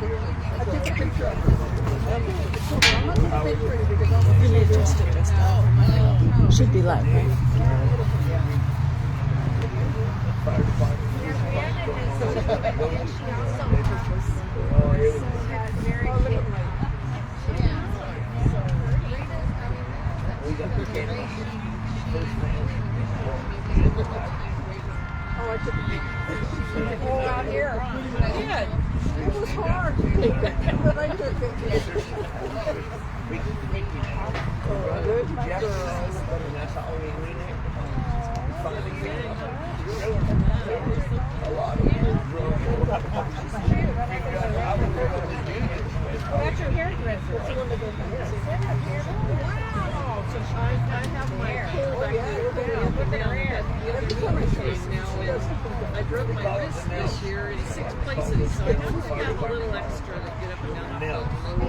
I took a picture of her. I'm not going to take pretty because I'm going to adjust it this time. Should be live, right? Oh, I took a picture. Oh, out here. I did. It was hard to take that, but I took it. Oh, there's my girl. That's your hairdresser. Wow! So I have my hair back there with their hair. Now, I broke my wrist this year in 6 places, so I have to have a little extra to get up and down off the low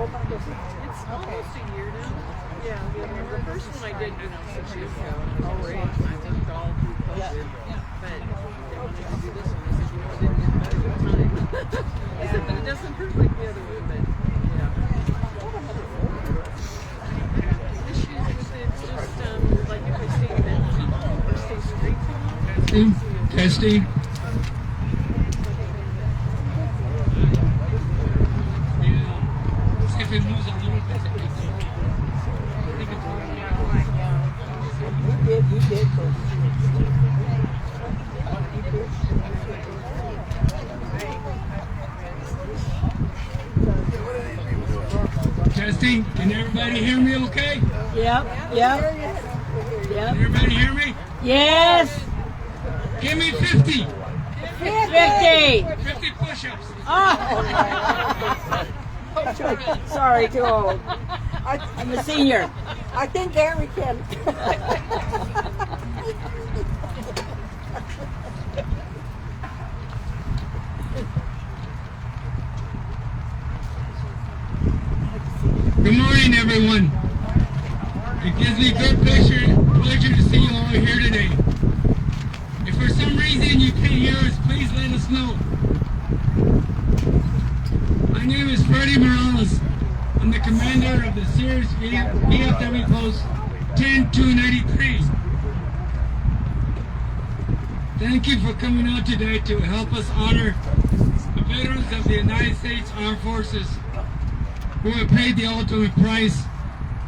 it's almost a year now. Yeah, the first one I did, 6 years ago. I think all through COVID. But they wanted to do this one. I said, I didn't get better with time. I said, but it doesn't hurt like the other one. But yeah. The issues is it's just like if I stay bent too long or stay straight too long. Testing. See if it moves a little bit. You did. Testing. Can everybody hear me okay? Yep. Can everybody hear me? Yes. Give me 50. 50. 50 push-ups. Oh. Sorry, too old. I'm a senior. I think Gary can. Good morning, everyone. It gives me great pleasure to see you all here today. If for some reason you can't hear us, please let us know. My name is Freddie Morales. I'm the commander of the Ceres VFW Post 10293. Thank you for coming out today to help us honor the veterans of the United States Armed Forces who have paid the ultimate price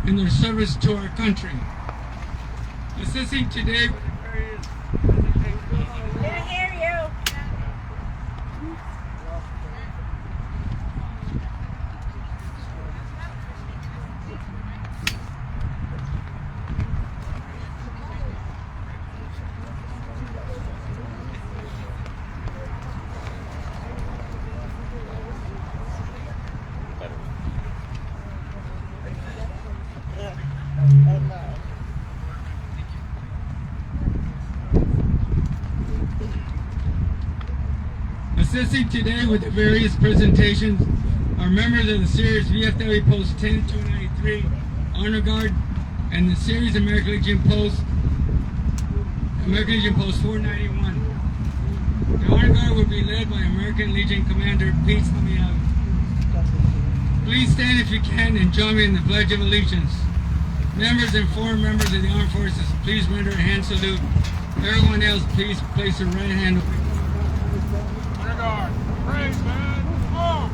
in their service to our country. Assisting today with the various presentations. Didn't hear you. Assisting today with the various presentations are members of the Ceres VFW Post 10293 Honor Guard and the Ceres American Legion Post 491. The Honor Guard will be led by American Legion Commander Pete Samiel. Please stand if you can and join me in the Pledge of Allegiance. Members and foreign members of the Armed Forces, please render a hand salute. Everyone else, please place your right hand over. Honor Guard, praise man, come on!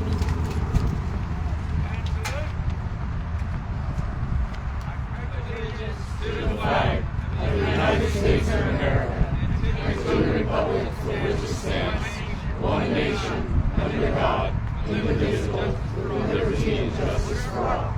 Hand salute. I pledge allegiance to the flag of the United States of America and to the republic for which it stands, one nation, under God, indivisible, with liberty and justice for all.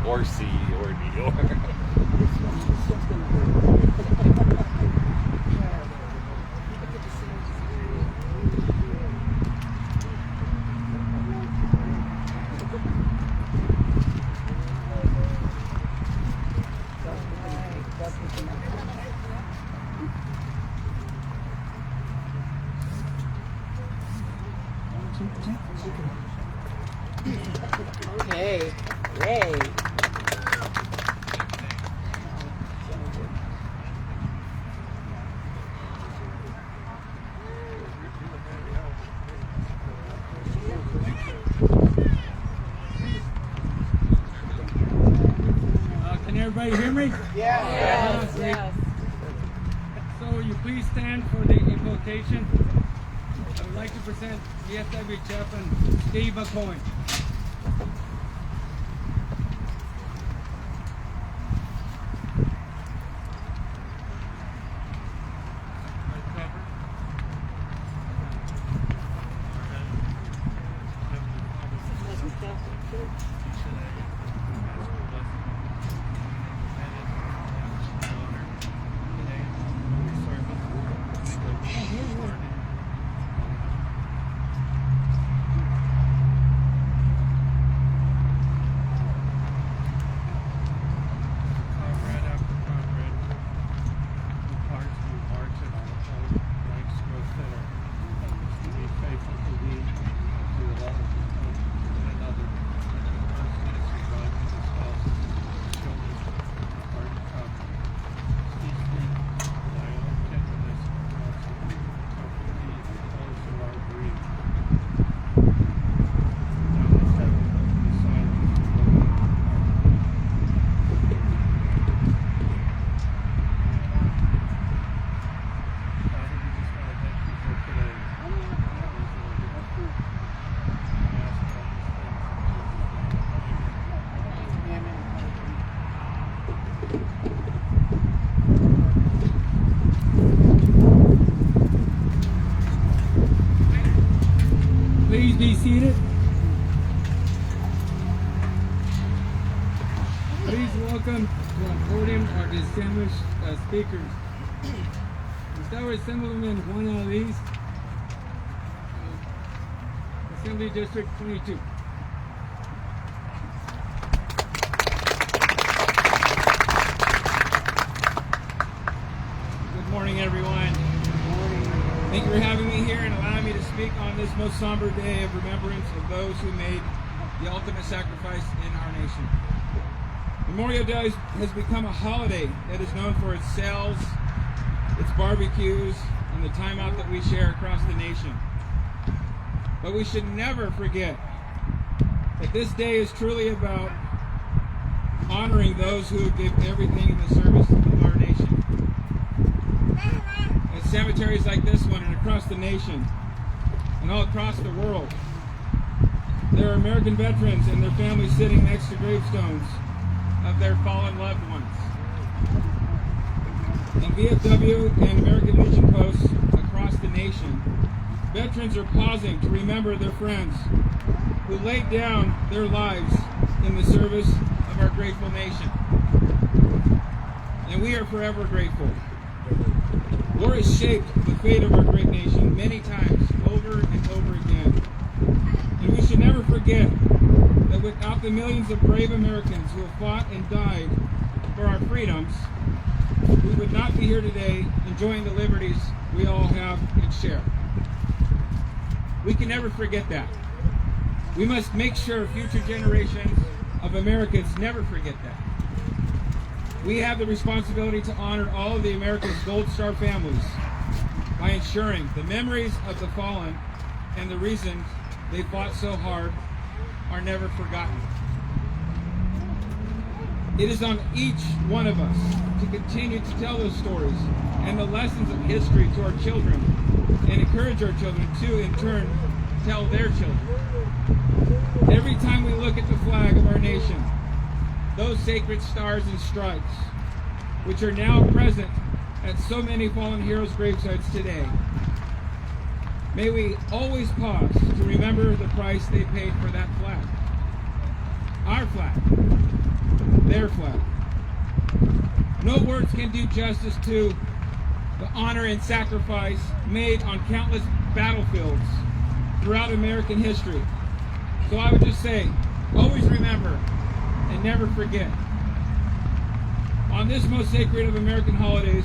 or C or D or. Okay, yay. Can everybody hear me? Yes. Great. Yes. So will you please stand for the invocation? I would like to present VFW Chaplain Steve McCoy. be seated. Please welcome to our podium our distinguished speakers. We start with Assemblyman Juan Ali's, Assembly District 22. Good morning, everyone. Thank you for having me here and allowing me to speak on this most somber day of remembrance of those who made the ultimate sacrifice in our nation. Memorial Day has become a holiday that is known for its sales, its barbecues, and the time out that we share across the nation. But we should never forget that this day is truly about honoring those who give everything in the service of our nation. At cemeteries like this one and across the nation and all across the world, there are American veterans and their families sitting next to gravestones of their fallen loved ones. In VFW and American Legion posts across the nation, veterans are pausing to remember their friends who laid down their lives in the service of our grateful nation. And we are forever grateful. War has shaped the fate of our great nation many times, over and over again. And we should never forget that without the millions of brave Americans who have fought and died for our freedoms, we would not be here today enjoying the liberties we all have and share. We can never forget that. We must make sure future generations of Americans never forget that. We have the responsibility to honor all of the America's Gold Star families by ensuring the memories of the fallen and the reasons they fought so hard are never forgotten. It is on each one of us to continue to tell those stories and the lessons of history to our children and encourage our children to, in turn, tell their children. Every time we look at the flag of our nation, those sacred stars and stripes, which are now present at so many fallen heroes' gravesites today, may we always pause to remember the price they paid for that flag. Our flag. Their flag. No words can do justice to the honor and sacrifice made on countless battlefields throughout American history. So I would just say, always remember and never forget. On this most sacred of American holidays,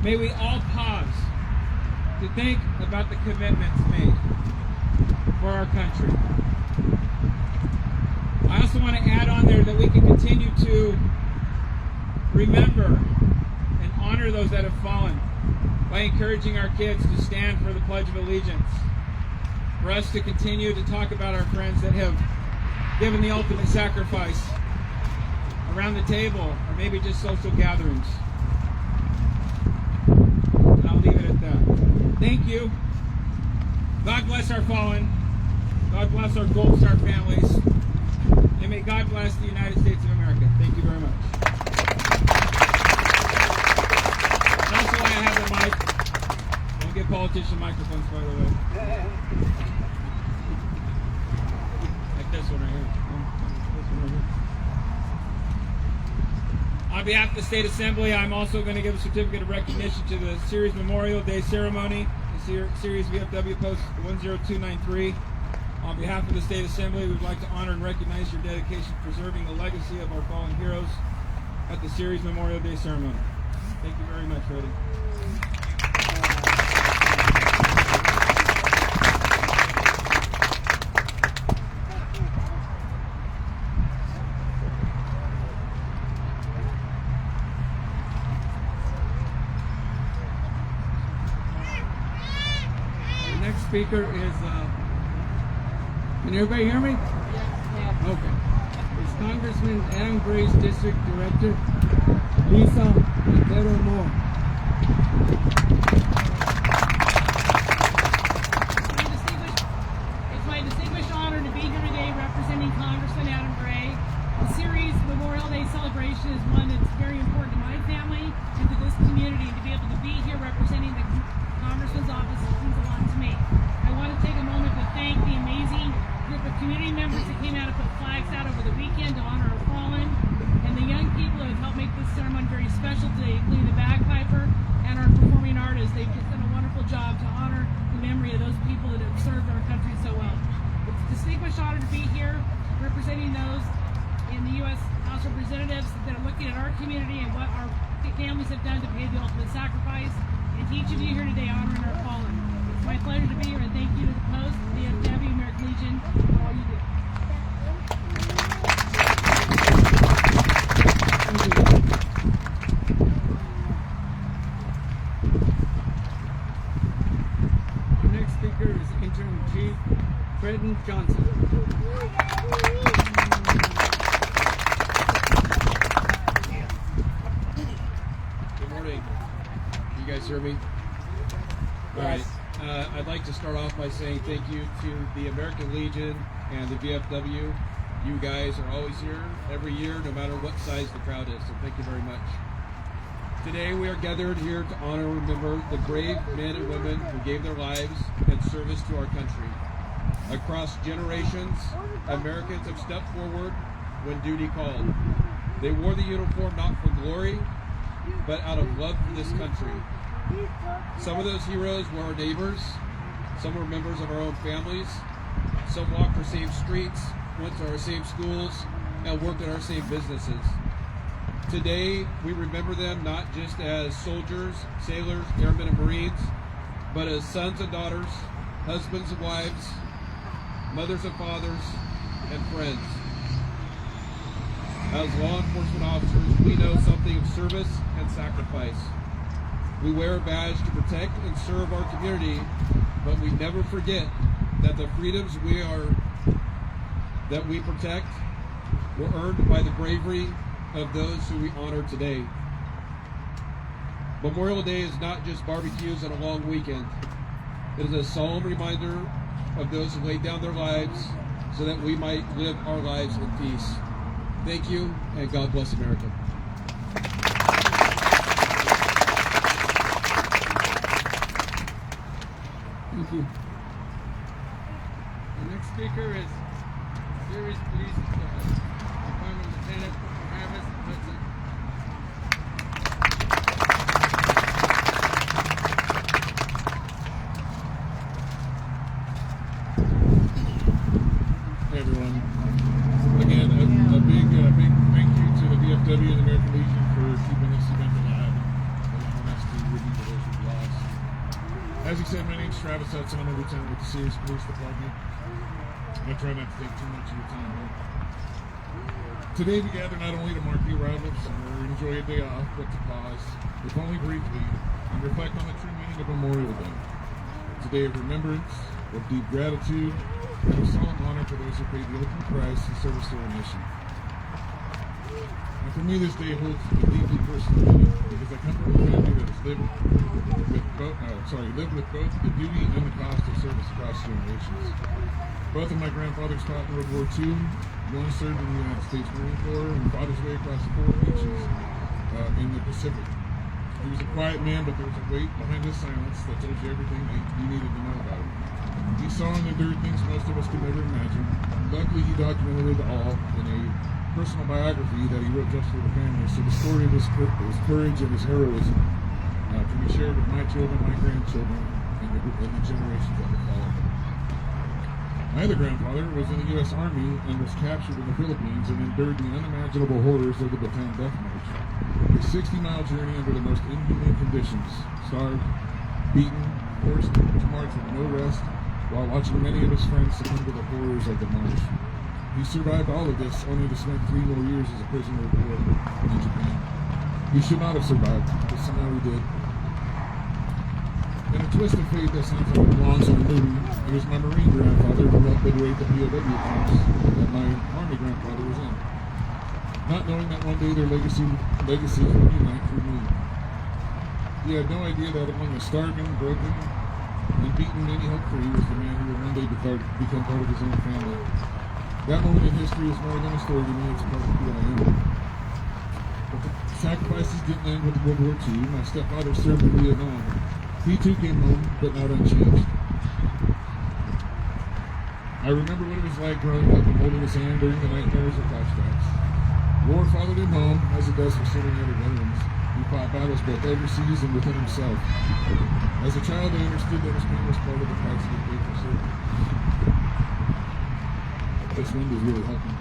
may we all pause to think about the commitments made for our country. I also want to add on there that we can continue to remember and honor those that have fallen by encouraging our kids to stand for the Pledge of Allegiance. For us to continue to talk about our friends that have given the ultimate sacrifice around the table or maybe just social gatherings. And I'll leave it at that. Thank you. God bless our fallen. God bless our Gold Star families. And may God bless the United States of America. Thank you very much. And also I have the mic. Don't get politician microphones, by the way. Like this one right here. This one right here. On behalf of the State Assembly, I'm also going to give a certificate of recognition to the Ceres Memorial Day ceremony, the Ceres VFW Post 10293. On behalf of the State Assembly, we would like to honor and recognize your dedication to preserving the legacy of our fallen heroes at the Ceres Memorial Day ceremony. Thank you very much, Freddie. The next speaker is can everybody hear me? Yeah. Okay. It's Congressman Adam Gray's District Director, Lisa Montero Moore. It's my distinguished honor to be here today representing Congressman Adam Gray. The Ceres Memorial Day celebration is one that's very important to my family and to this community. To be able to be here representing the Congressman's office means a lot to me. I want to take a moment to thank the amazing group of community members that came out and put flags out over the weekend to honor our fallen, and the young people who have helped make this ceremony very special today, including the bagpiper and our performing artists. They've just done a wonderful job to honor the memory of those people that have served our country so well. It's a distinguished honor to be here representing those in the U.S. House of Representatives that are looking at our community and what our families have done to pay the ultimate sacrifice, and to each of you here today honoring our fallen. It's my pleasure to be here, and thank you to the Post, the VFW, American Legion, for all you do. The next speaker is Interim Chief Fredden Johnson. Good morning. Can you guys hear me? All right. I'd like to start off by saying thank you to the American Legion and the VFW. You guys are always here every year, no matter what size the crowd is, so thank you very much. Today we are gathered here to honor and remember the brave men and women who gave their lives in service to our country. Across generations, Americans have stepped forward when duty called. They wore the uniform not for glory, but out of love for this country. Some of those heroes were our neighbors, some were members of our own families, some walked our same streets, went to our same schools, and worked at our same businesses. Today, we remember them not just as soldiers, sailors, airmen, and Marines, but as sons and daughters, husbands and wives, mothers and fathers, and friends. As law enforcement officers, we know something of service and sacrifice. We wear a badge to protect and serve our community, but we never forget that the freedoms that we protect were earned by the bravery of those who we honor today. Memorial Day is not just barbecues and a long weekend. It is a solemn reminder of those who laid down their lives so that we might live our lives in peace. Thank you, and God bless America. Thank you. The next speaker is Ceres Police Department Lieutenant Travis Hudson. Hey everyone. Again, a big thank you to the VFW and the American Legion for keeping this event alive and allowing us to remember those who've lost. As you said, my name's Travis Hudson. I'm a lieutenant with the Ceres Police Department. I'm going to try not to take too much of your time here. Today we gather not only to mark the arrival of summer or enjoy a day off, but to pause, if only briefly, and reflect on the true meaning of Memorial Day. It's a day of remembrance, of deep gratitude, and of solemn honor for those who paid the ultimate price in service to our nation. And for me, this day holds a deeply personal meaning because I come from a family that has lived with both the duty and the cost of service across generations. Both of my grandfathers fought in World War II. One served in the United States Marine Corps and fought his way across the 4 beaches in the Pacific. He was a quiet man, but there was a weight behind his silence that told you everything that you needed to know about him. He saw and endured things most of us could never imagine. Luckily, he documented it all in a personal biography that he wrote just for the family, so the story of his courage and his heroism can be shared with my children, my grandchildren, and the generations that will follow. My other grandfather was in the U.S. Army and was captured in the Philippines and endured the unimaginable horrors of the Bataan Death March. A 60-mile journey under the most inhumane conditions, starved, beaten, forced to march with no rest, while watching many of his friends succumb to the horrors of the march. He survived all of this, only to spend 3 more years as a prisoner of war in Japan. He should not have survived, but somehow he did. In a twist of fate that sounds like it belongs in a movie, it was my Marine grandfather who helped liberate the POW camps that my Army grandfather was in. Not knowing that one day their legacies would unite through me. He had no idea that among the starving, broken, and beaten men he helped free was the man who would one day become part of his own family. That moment in history is more than a story to me, it's part of who I am. But the sacrifices didn't end with World War II. My stepfather served in Vietnam. He too came home, but not unchanged. I remember what it was like growing up and holding his hand during the nightmares or flashbacks. War followed him home, as it does for so many other veterans. He fought battles both overseas and within himself. As a child, I understood that his pain was part of the price he paid for service. This wind is really helping.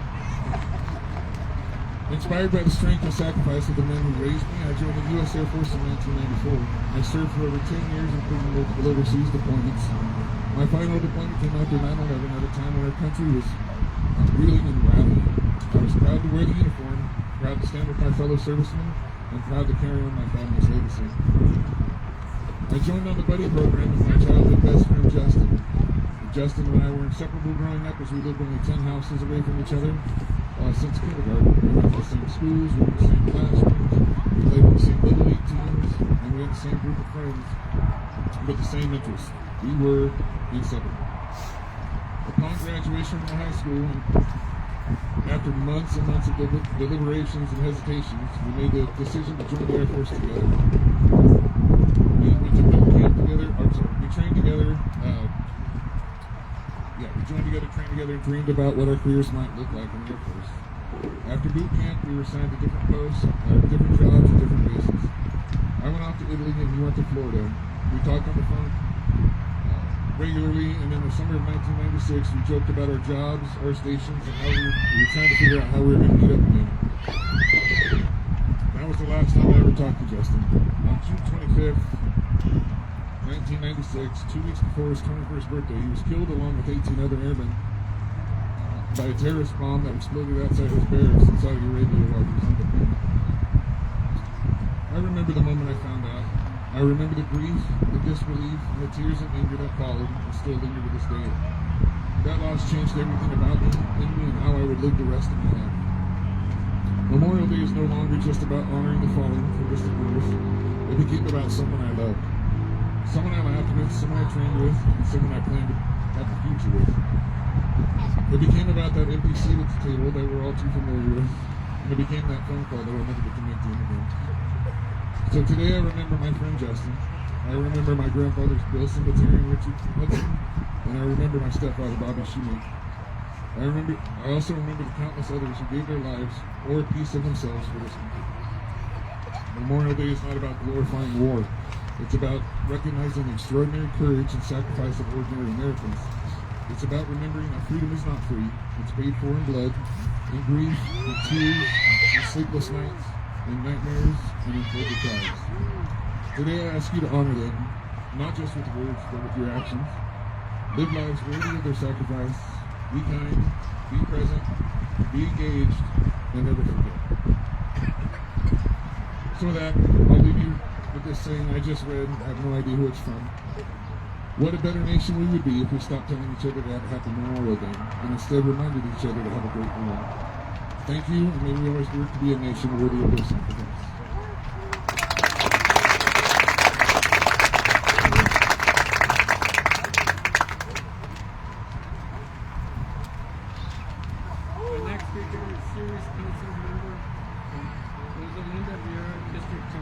Inspired by the strength and sacrifice of the men who raised me, I joined the U.S. Air Force in 1994. I served for over 10 years, including multiple overseas deployments. My final deployment came after 9/11 at a time when our country was reeling and rallying. I was proud to wear the uniform, proud to stand with my fellow servicemen, and proud to carry on my family's legacy. I joined on the buddy program with my childhood best friend Justin. Justin and I were inseparable growing up as we lived only 10 houses away from each other. Since kindergarten, we went to the same schools, we were in the same classrooms, we played in the same Little League teams, and we had the same group of friends, but the same interests. We were inseparable. Upon graduation from high school, and after months and months of deliberations and hesitations, we made the decision to join the Air Force together. We went to boot camp together, we trained together, we joined together, trained together, and dreamed about what our careers might look like in the Air Force. After boot camp, we were assigned to different posts, different jobs, and different bases. I went off to Italy and he went to Florida. We talked on the phone regularly, and in the summer of 1996, we joked about our jobs, our stations, and how we were trying to figure out how we were going to meet up again. That was the last time I ever talked to Justin. On June 25th, 1996, 2 weeks before his 21st birthday, he was killed along with 18 other airmen by a terrorist bomb that exploded outside his barracks in Saudi Arabia while he was on deployment. I remember the moment I found out. I remember the grief, the disbelief, and the tears and anger that followed and still linger to this day. That loss changed everything about me, in me, and how I would live the rest of my life. Memorial Day is no longer just about honoring the fallen for distant wars. It became about someone I loved. Someone I laughed with, someone I trained with, and someone I planned to have a future with. It became about that empty seat at the table that we're all too familiar with, and it became that phone call that I'll never get to make to him again. So today I remember my friend Justin, I remember my grandfather's Bill Cemetery and Richard Hudson, and I remember my stepfather Bobby Shoemake. I also remember the countless others who gave their lives or a piece of themselves for this country. Memorial Day is not about glorifying war. It's about recognizing the extraordinary courage and sacrifice of ordinary Americans. It's about remembering that freedom is not free. It's paid for in blood, in grief, in tears, in sleepless nights, in nightmares, and in further cries. Today I ask you to honor them, not just with words, but with your actions. Live lives worthy of their sacrifice. Be kind, be present, be engaged, and never forget. So with that, I'll leave you with this saying I just read. I have no idea who it's from. What a better nation we would be if we stopped telling each other to have a happy Memorial Day and instead reminded each other to have a great war. Thank you, and may we always work to be a nation worthy of their sacrifice. The next speaker is Ceres Council member Rosalinda Vieira, District 2.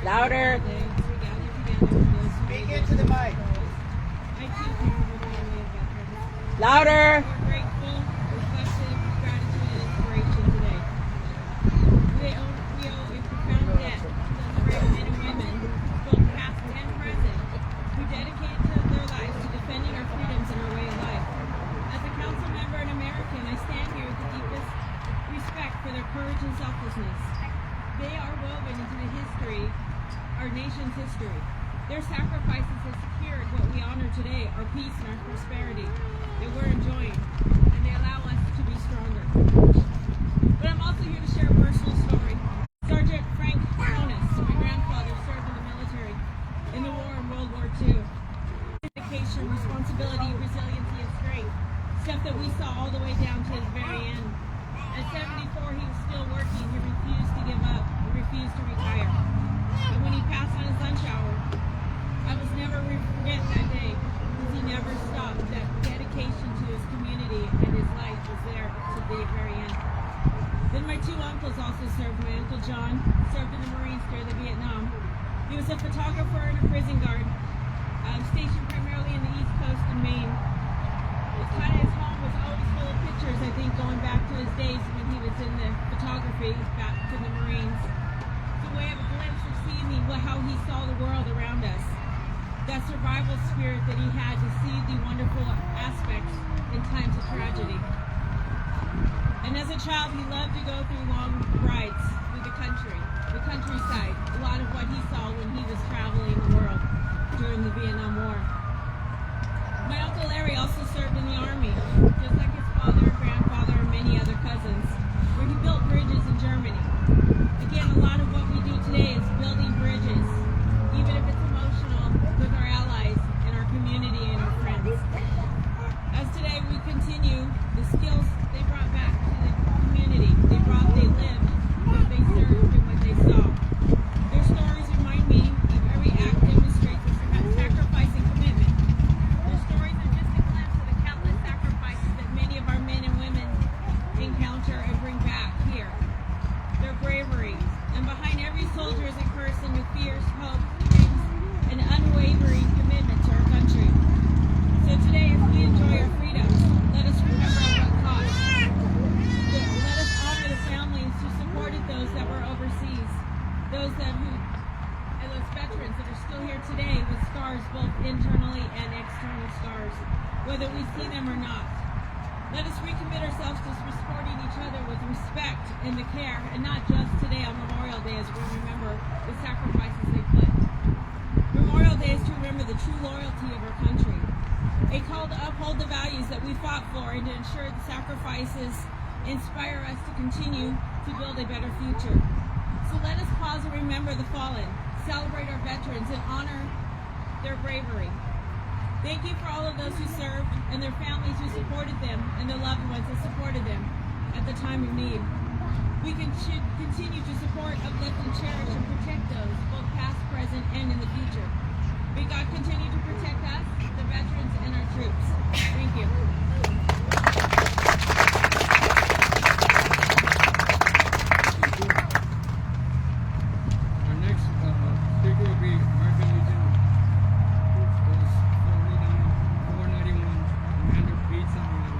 Louder. Speak into the mic. Louder. We're grateful, reflective, gratitude, and inspiration today. We owe a profound debt to the brave men and women, both past and present, who dedicated their lives to defending our freedoms and our way of life. As a council member and American, I stand here with the deepest respect for their courage and selflessness. They are woven into the history, our nation's history. Their sacrifices have secured what we honor today, our peace and our prosperity that we're enjoying, and they allow us to be stronger. But I'm also here to share a personal story. Sergeant Frank Jonas, my grandfather, served in the military in the war in World War II. Dedication, responsibility, resiliency, and strength. Stuff that we saw all the way down to his very end. At 74, he was still working. He refused to give up. He refused to retire. And when he passed on his lunch hour, I will never forget that day, because he never stopped. That dedication to his community and his life was there to the very end. served in the Marines during the Vietnam. He was a photographer and a prison guard, stationed primarily in the East Coast in Maine. His home was always full of pictures, I think, going back to his days when he was in the photography back to the Marines. It's a way of a glimpse of seeing how he saw the world around us. That survival spirit that he had to see the wonderful aspects in times of tragedy. And as a child, he loved to go through long rides through the countryside. A lot of what he saw when he was traveling the world during the Vietnam War. My Uncle Larry also served in the Army, just like his father, grandfather, and many other cousins, where he built bridges in Germany. Again, a lot of what we do today is building bridges, even if it's emotional, with our allies and our community and our friends. As today we continue, the skills they brought back to the community, they lived, what they served, and what they saw. Their stories remind me of every act demonstrates sacrifice and commitment. Their stories are just a glimpse of the countless sacrifices that many of our men and women encounter and bring back here. Their bravery, and behind every soldier is a person with fierce hope, dreams, and unwavering commitment to our country. So today, as we enjoy our freedoms, let us remember at what cost. Let us honor the families who supported those that were overseas, those veterans that are still here today with scars, both internally and external scars, whether we see them or not. Let us recommit ourselves to supporting each other with respect and the care, and not just today on Memorial Day as we remember the sacrifices they put. Memorial Day is to remember the true loyalty of our country, a call to uphold the values that we fought for and to ensure the sacrifices inspire us to continue to build a better future. So let us pause and remember the fallen, celebrate our veterans, and honor their bravery. Thank you for all of those who served and their families who supported them and their loved ones that supported them at the time of need. We should continue to support, uplift, and cherish and protect those, both past, present, and in the future. May God continue to protect us, the veterans, and our troops. Thank you. Our next speaker will be American Legion Post 491, Commander Pete Samuel.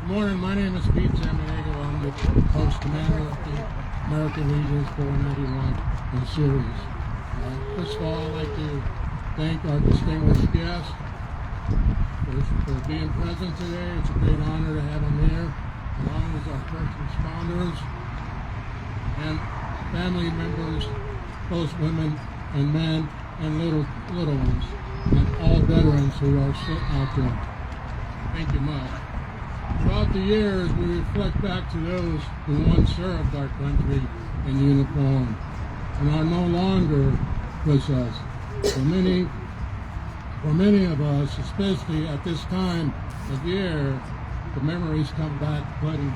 Good morning, my name is Pete Samaniego. I'm the post commander of the American Legion 491 in Ceres. First of all, I'd like to thank our distinguished guests for being present today. It's a great honor to have them here, along with our first responders and family members, both women and men and little ones, and all veterans who are sitting out there. Thank you much. Throughout the years, we reflect back to those who once served our country in uniform and are no longer with us. For many of us, especially at this time of year, the memories come back flooding.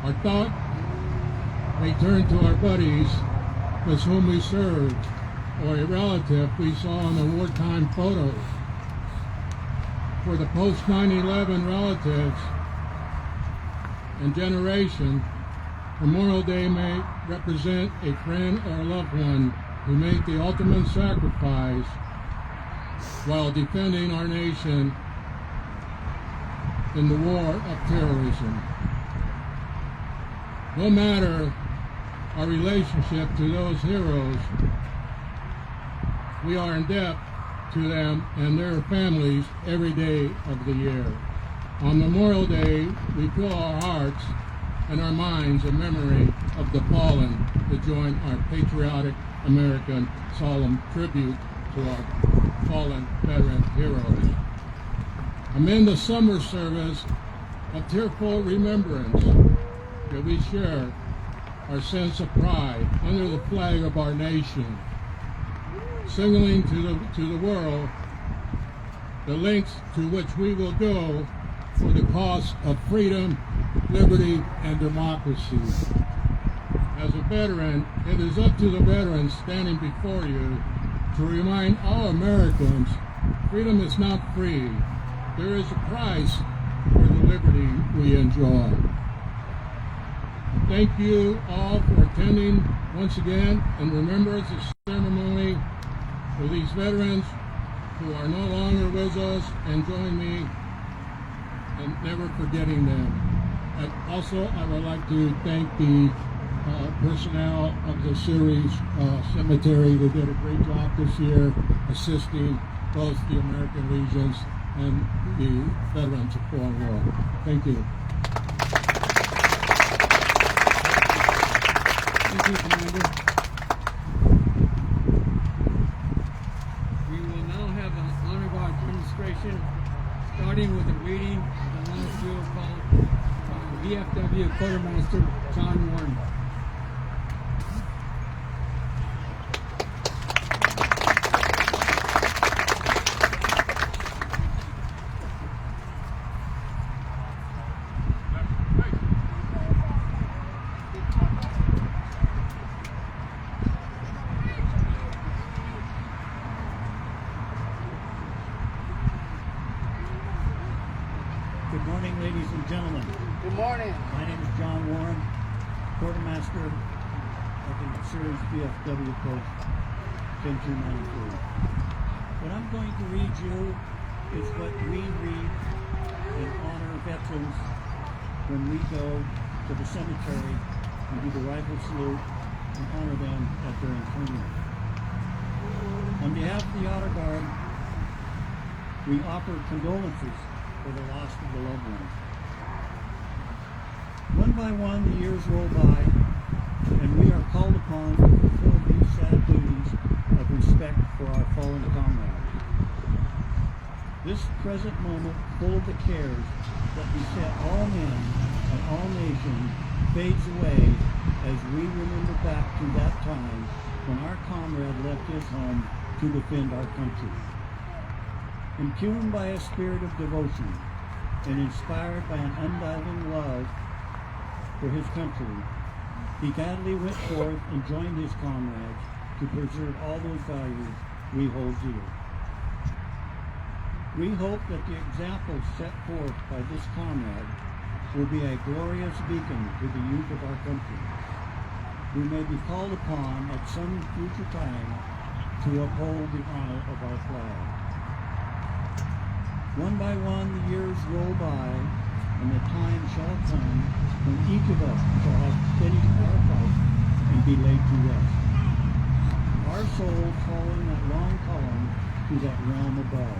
Our thought may turn to our buddies with whom we served, or a relative we saw in the wartime photos. For the post 9/11 relatives and generation, Memorial Day may represent a friend or loved one who made the ultimate sacrifice while defending our nation in the war of terrorism. No matter our relationship to those heroes, we are in debt to them and their families every day of the year. On Memorial Day, we fill our hearts and our minds in memory of the fallen to join our patriotic American solemn tribute to our fallen veteran heroes. Amid the summer service of tearful remembrance that we share our sense of pride under the flag of our nation, signaling to the world the lengths to which we will go for the cause of freedom, liberty, and democracy. As a veteran, it is up to the veterans standing before you to remind all Americans freedom is not free. There is a price for the liberty we enjoy. Thank you all for attending once again in remembrance of ceremony for these veterans who are no longer with us, and join me in never forgetting them. And also, I would like to thank the personnel of the Ceres Cemetery. They did a great job this year assisting both the American Legions and the veterans of foreign war. Thank you. Thank you, Commander. We will now have an honor guard demonstration, starting with a reading of the last drill called VFW Quartermaster John Warren. Good morning, ladies and gentlemen. Good morning. My name is John Warren, Quartermaster of the Ceres VFW Post 10293. What I'm going to read you is what we read in honor of veterans when we go to the cemetery and do the rifle salute and honor them at their entombment. On behalf of the Honor Guard, we offer condolences for the loss of the loved ones. One by one, the years roll by, and we are called upon to fulfill these sad duties of respect for our fallen comrades. This present moment, full of the cares that beset all men and all nations, fades away as we remember back to that time when our comrade left his home to defend our country. Impugned by a spirit of devotion and inspired by an undying love for his country, he gladly went forth and joined his comrades to preserve all those values we hold dear. We hope that the example set forth by this comrade will be a glorious beacon to the youth of our country, who may be called upon at some future time to uphold the honor of our flag. One by one, the years roll by, and the time shall come when each of us shall have finished our fight and be laid to rest. Our souls following that long column to that realm above.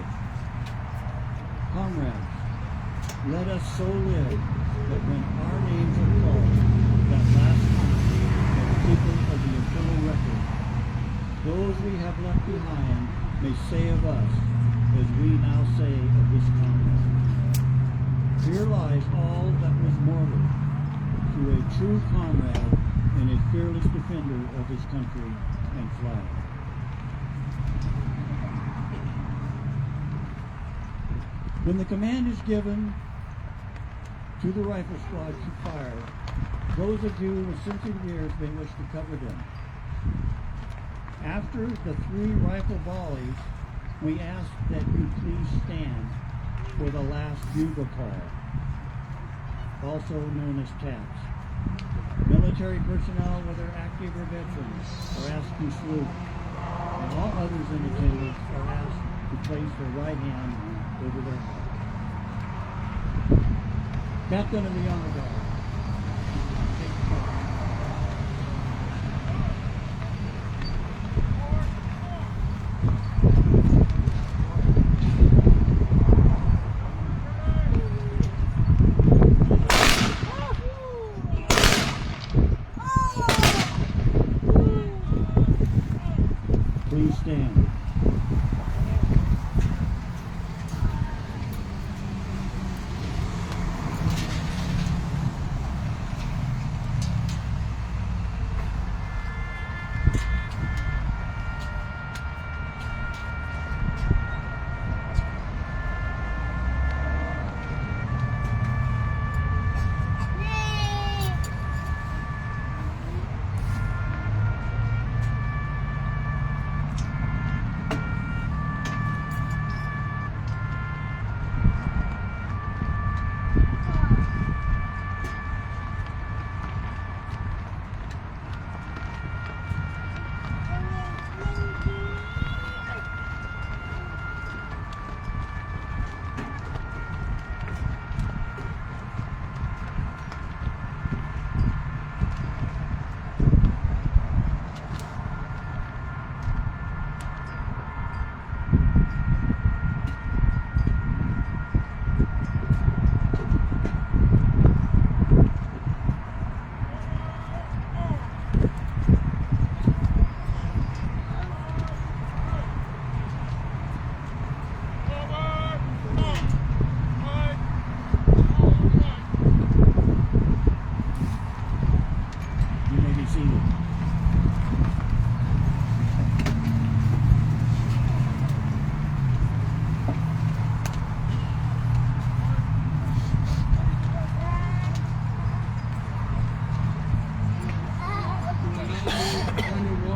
Comrades, let us so live that when our names are called, that last time, as people of the eternal record, those we have left behind may say of us, as we now say of this comrade, here lies all that was mortal to a true comrade and a fearless defender of his country and flag. When the command is given to the rifle squad to fire, those of you with sensitive ears may wish to cover them. After the 3 rifle volleys, we ask that you please stand for the last bugle call, also known as taps. Military personnel, whether active or veterans, are asked to salute, and all others in attendance are asked to place their right hand over their heart. Captain of the Honor Guard. Please stand.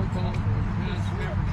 roll call for past members.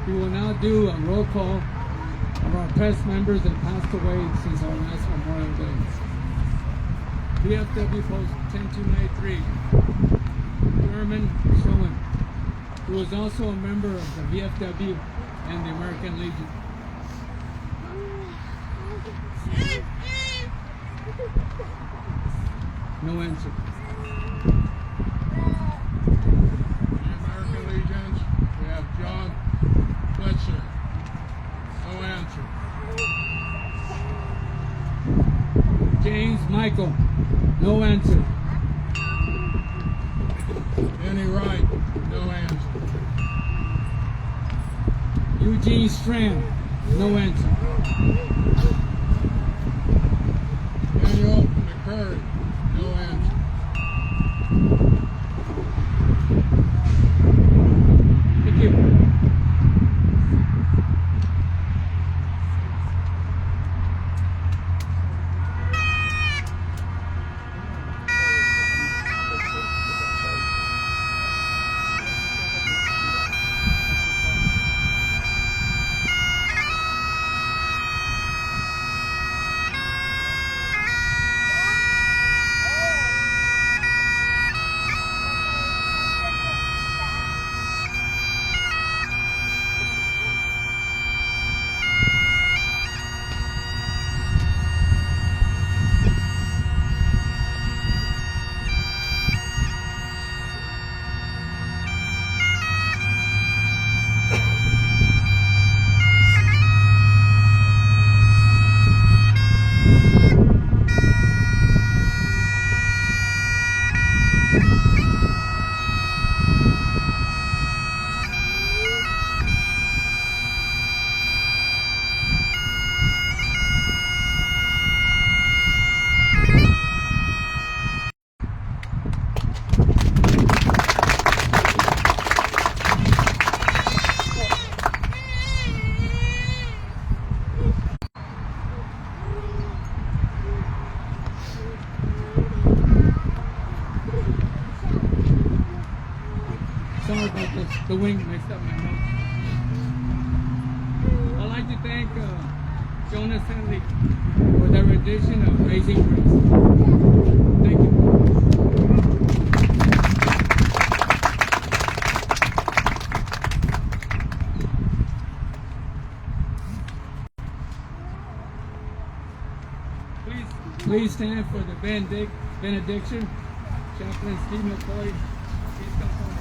We will now do a roll call of our past members that passed away since our last Memorial Day. VFW Post 10293, Thurman Schoen, who was also a member of the VFW and the American Legion. No answer. The American Legions, we have John Fletcher. No answer. James Michael, no answer. Danny Wright, no answer. Eugene Strand, no answer. Daniel McCurry, no answer. Thank you. Sorry about this. The wing mixed up my notes. I'd like to thank Jonas Henley for their rendition of Amazing Grace. Thank you. Please stand for the benediction. Chaplain Steve McCoy, please come forward.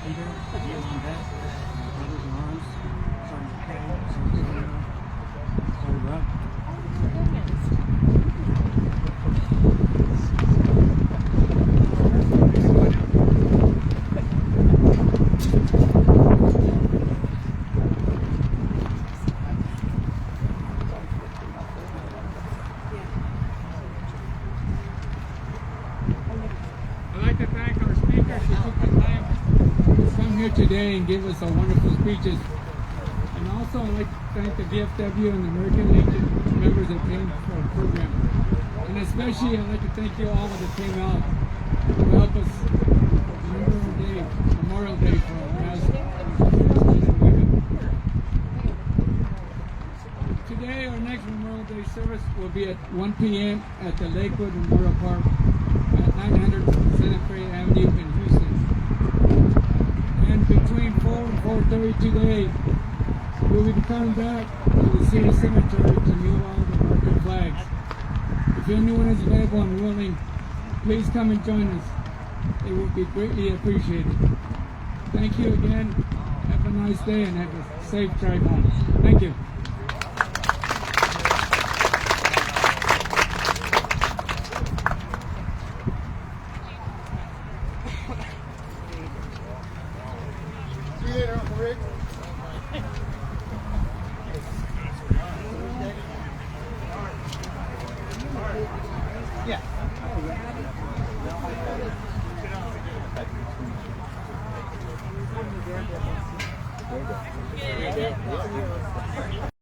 Peter, Neil and Beth, my brothers in arms, Sergeant Kay, Sergeant Sarah, Sergeant Rupp. I'd like to thank our speakers who took the time to come here today and give us a wonderful speeches. And also I'd like to thank the VFW and the American Legion members that came for our program. And especially I'd like to thank you all that came out to help us remember our day, Memorial Day for our past men and women. Today our next Memorial Day service will be at 1 p.m. at the Lakewood Memorial Park at 900 Santa Fe Avenue in Houston. And between 4 and 4:30 today, we'll be coming back to the Ceres Cemetery to kneel all the American flags. If anyone is available and willing, please come and join us. It will be greatly appreciated. Thank you again. Have a nice day and have a safe drive home. Thank you. See you later, Uncle Rick.